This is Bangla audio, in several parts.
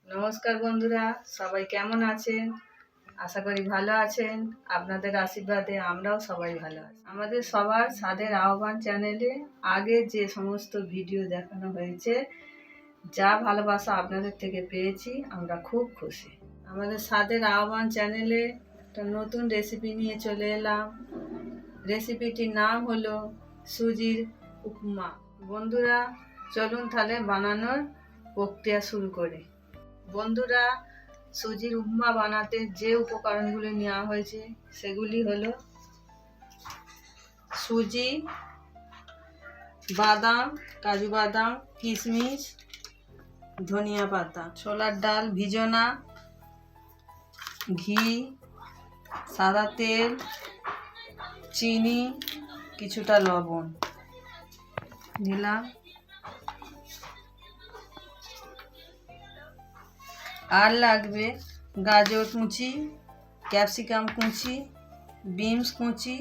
নমস্কার বন্ধুরা, সবাই কেমন আছেন? আশা করি ভালো আছেন। আপনাদের আশীর্বাদে আমরাও সবাই ভালো আছি। আমাদের সবার স্বাদের আহ্বান চ্যানেলে আগে যে সমস্ত ভিডিও দেখানো হয়েছে, যা ভালোবাসা আপনাদের থেকে পেয়েছি, আমরা খুব খুশি। আমাদের স্বাদের আহ্বান চ্যানেলে একটা নতুন রেসিপি নিয়ে চলে এলাম। রেসিপিটির নাম হলো সুজির উপমা। বন্ধুরা, চলুন তাহলে বানানোর প্রক্রিয়া শুরু করি। বন্ধুরা, সুজির উপমা বানাতে যে উপকরণগুলি নেওয়া হয়েছে সেগুলি হলো সুজি, বাদাম, কাজু বাদাম, কিশমিশ, ধনিয়া পাতা, ছোলার ডাল ভিজানো, ঘি, সাদা তেল, চিনি, কিছুটা লবণ দিলাম। আর লাগবে গাজর কুচি, ক্যাপসিকাম কুচি, বিনস কুচি,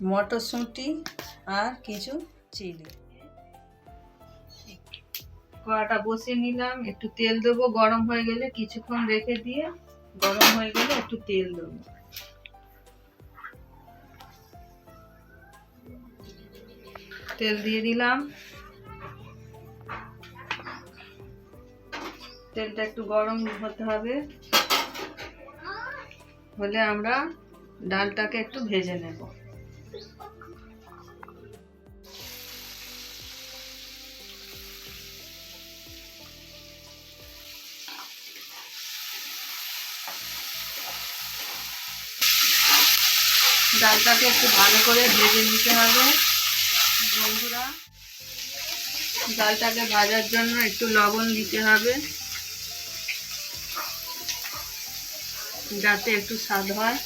মটরশুঁটি আর কিছু চিলি। কড়াটা বসিয়ে নিলাম, একটু তেল দেবো। গরম হয়ে গেলে কিছুক্ষণ রেখে দিয়ে গরম হয়ে গেলে একটু তেল দেবো। তেল দিয়ে দিলাম। তেলটা একটু গরম হতে হবে, হলে আমরা ডালটাকে একটু ভেজে নেব। ডালটাকে একটু ভালো করে ভেজে নিতে হবে। বন্ধুরা, ডালটাকে ভাজার জন্য একটু লবণ দিতে হবে, যাতে একটু স্বাদ হয়।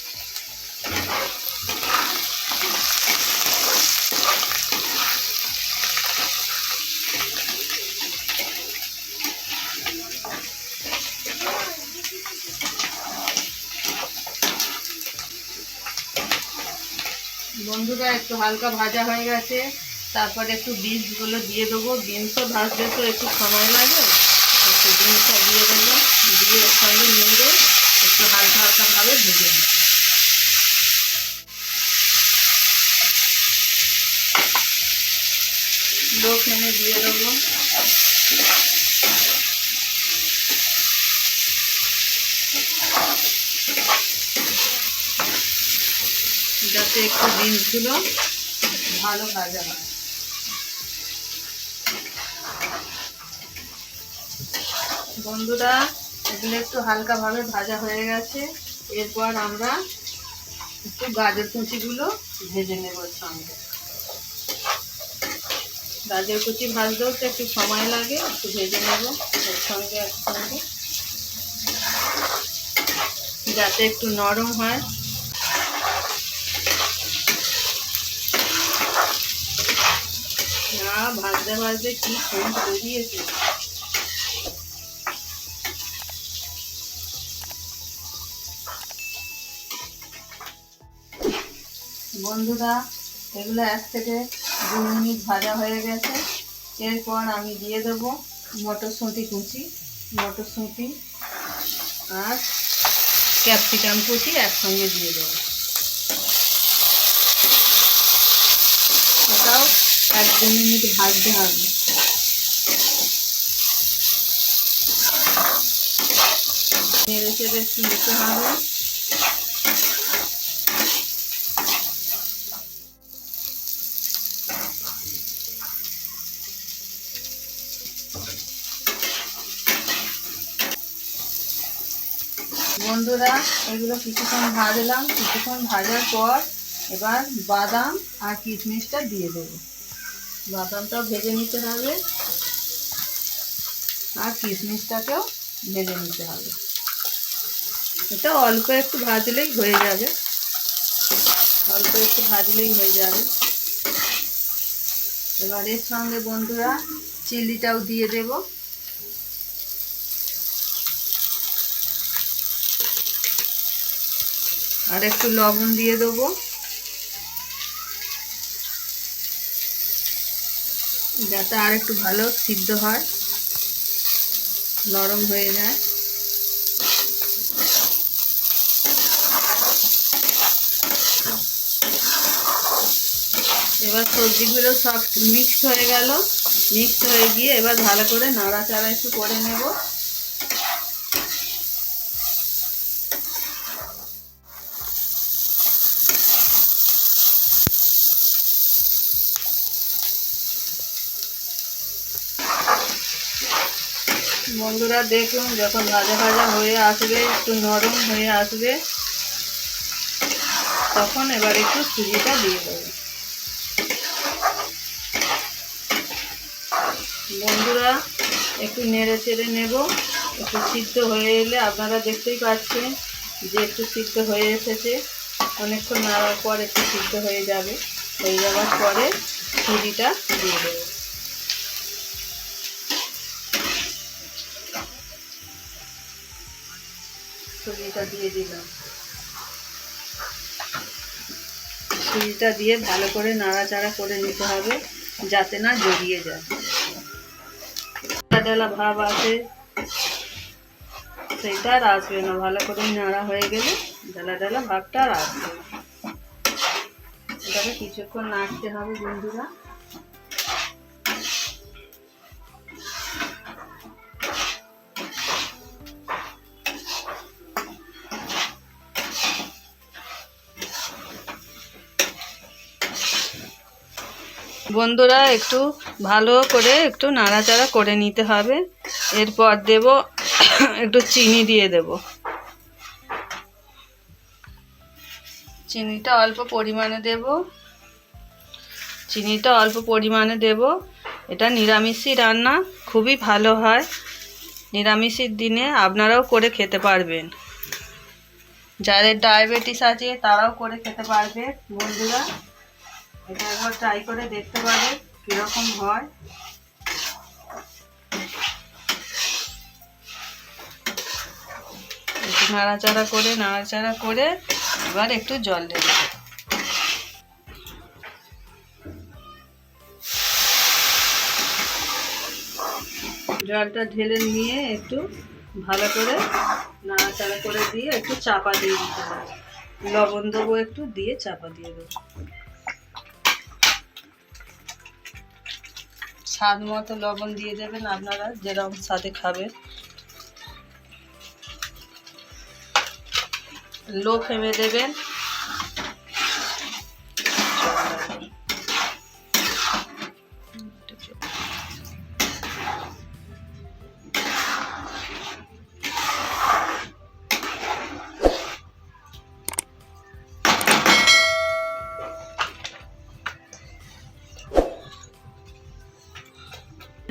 বন্ধুরা, একটু হালকা ভাজা হয়ে গেছে, তারপরে একটু বিনসগুলো দিয়ে দেবো। বিনসও ভাজতে তো একটু সময় লাগে, একটু বিনসটা দিয়ে দেবো। দিয়ে এর সঙ্গে নেড়ে একটু হালকা হালকাভাবে ভেজে নেব। লো ফ্লেমে দিয়ে দেবো। যাতে একটু বিনসগুলো ভালো ভাজা হয়। বন্ধুরা, এগুলো একটু হালকাভাবে ভাজা হয়ে গেছে। এরপর আমরা একটু গাজর কুচিগুলো ভেজে নেব। সঙ্গে গাজর কুচি ভাজতেও তো একটু সময় লাগে, একটু ভেজে নেব এর সঙ্গে একসঙ্গে, যাতে একটু নরম হয়। না, ভাজতে ভাজতে কি সেন্ট বেরিয়েছে। বন্ধুরা, এগুলো 1 থেকে 2 মিনিট ভাজা হয়ে গেছে। এরপর আমি দিয়ে দেবো মটরশুঁটি কুচি, মটরশুঁটি আর ক্যাপসিকাম কুচি একসঙ্গে দিয়ে দেবো। ওটাও 1-2 মিনিট ভাজতে হবে। নেড়ে চেড়ে নিতে হবে। বন্ধুরা, এগুলো কিছুক্ষণ ভাজলাম। কিছুক্ষণ ভাজার পর এবার বাদাম আর কিশমিশটা দিয়ে দেবো। বাদামটাও ভেজে নিতে হবে আর কিশমিশটাকেও ভেজে নিতে হবে। এটা অল্প একটু ভাজলেই হয়ে যাবে, অল্প একটু ভাজলেই হয়ে যাবে। এবার এর সঙ্গে বন্ধুরা চিলিটাও দিয়ে দেব। আর একটু লবণ দিয়ে দেবো, যাতে আর একটু ভালো সিদ্ধ হয়, নরম হয়ে যায়। এবার সবজিগুলো সব মিক্সড হয়ে গেল, মিক্সড হয়ে গিয়ে এবার ভালো করে নাড়াচাড়া একটু করে নেব। বন্ধুরা দেখুন, যখন ভাজা ভাজা হয়ে আসবে, একটু নরম হয়ে আসবে, তখন এবার একটু সুজিটা দিয়ে দেবো। বন্ধুরা একটু নেড়ে চেড়ে নেব। একটু সিদ্ধ হয়ে এলে আপনারা দেখতেই পাচ্ছেন যে একটু সিদ্ধ হয়ে এসেছে। অনেকক্ষণ নাড়ার পর একটু সিদ্ধ হয়ে যাবে। হয়ে যাওয়ার পরে সুজিটা দিয়ে দেবো। সুজিটা দিয়ে দিলাম। সুজিটা দিয়ে ভালো করে নাড়াচাড়া করে নিতে হবে, যাতে না জড়িয়ে যায়। ডালা ভাব আছে, সেটা আর আসবে না। ভালো করে নাড়া হয়ে গেলে ডালা ডালা ভাবটা আর আসবে না। এটাকে কিছুক্ষণ নাড়তে হবে বন্ধুরা। বন্ধুরা একটু ভালো করে একটু নাড়াচাড়া করে নিতে হবে। এরপর দেব একটু চিনি দিয়ে দেব। চিনিটা অল্প পরিমাণে দেব। চিনিটা অল্প পরিমাণে দেব। এটা নিরামিষই রান্না, খুবই ভালো হয়। নিরামিষের দিনে আপনারাও করে খেতে পারবেন। যাদের ডায়াবেটিস আছে তারাও করে খেতে পারবে বন্ধুরা। এটা একবার ট্রাই করে দেখতে পারে কীরকম হয়। নাড়াচাড়া করে এবার একটু জল দেব। জলটা ঢেলে নিয়ে একটু ভালো করে নাড়াচাড়া করে দিয়ে একটু চাপা দিয়ে দিতে হবে। লবণ দেবো একটু, দিয়ে চাপা দিয়ে দেবো। স্বাদ মতো লবণ দিয়ে দেবেন আপনারা, যেরকম স্বাদে খাবেন। লো ফ্লেমে দেবেন।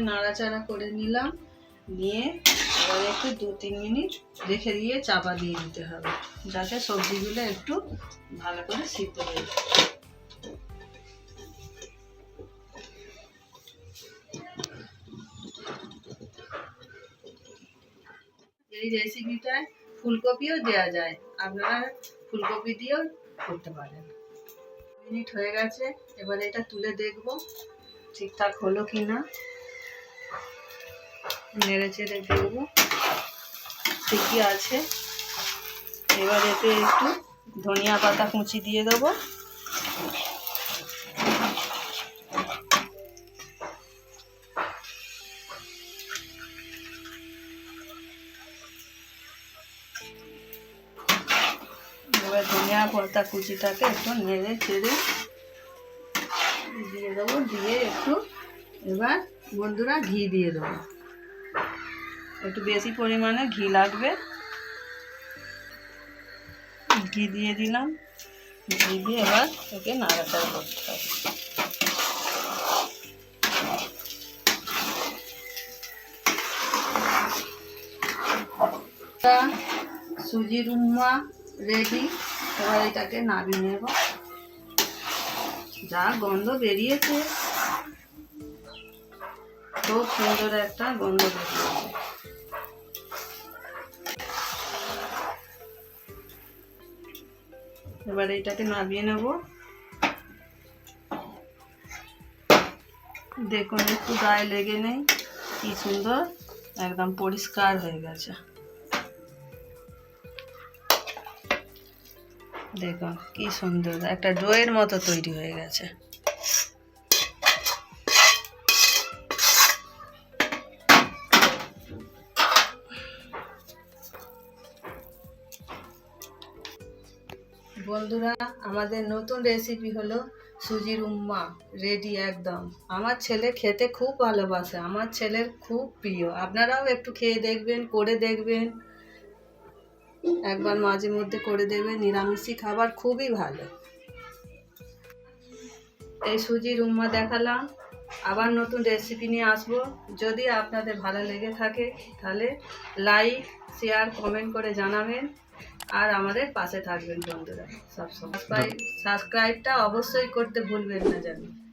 নাড়াচাড়া করে নিলাম, নিয়ে এবার একটু 2-3 মিনিট রেখে দিয়ে চাপা দিয়ে দিতে হবে, যাতে সবজিগুলো একটু ভালো করে সিদ্ধ হয়ে যায়। এই রেসিপিটায় ফুলকপিও দেওয়া যায়, আপনারা ফুলকপি দিয়েও করতে পারেন। মিনিট হয়ে গেছে, এবার এটা তুলে দেখব ঠিকঠাক হলো কি না। নেড়ে চেড়ে দেখবো ঠিকই আছে। এবার এতে একটু ধনিয়া পাতা কুচি দিয়ে দেবো। এবার ধনিয়া পাতা কুচিটাকে একটু নেড়ে চেড়ে দিয়ে দেবো। দিয়ে একটু এবার বন্ধুরা ঘি দিয়ে দেবো। একটু বেশি পরিমাণে ঘি লাগবে। ঘি দিয়ে দিলাম। ঘি দিয়ে এবার ওকে নাড়াচাড়া করতে হবে। সুজির উম্মা রেডি। এবার এটাকে নামিয়ে নেব। যা গন্ধ বেরিয়েছে, খুব সুন্দর একটা গন্ধ বেরিয়েছে। এবার এটাকে নামিয়ে নেব। দেখুন একটু গায়ে লেগে নেই, কি সুন্দর একদম পরিষ্কার হয়ে গেছে। দেখুন কি সুন্দর একটা ডোয়ের মতো তৈরি হয়ে গেছে। বন্ধুরা, আমাদের নতুন রেসিপি হলো সুজির উম্মা। রেডি একদম। আমার ছেলে খেতে খুব ভালোবাসে, আমার ছেলের খুব প্রিয়। আপনারাও একটু খেয়ে দেখবেন, করে দেখবেন, একবার মাঝে মধ্যে করে দেবেন। নিরামিষি খাবার খুবই ভালো। এই সুজির উম্মা দেখালাম, আবার নতুন রেসিপি নিয়ে আসবো। যদি আপনাদের ভালো লেগে থাকে তাহলে লাইক, শেয়ার, কমেন্ট করে জানাবেন। আর আমাদের পাশে থাকবেন বন্ধুরা সবসময়। সাবস্ক্রাইবটা অবশ্যই করতে ভুলবেন না যেন।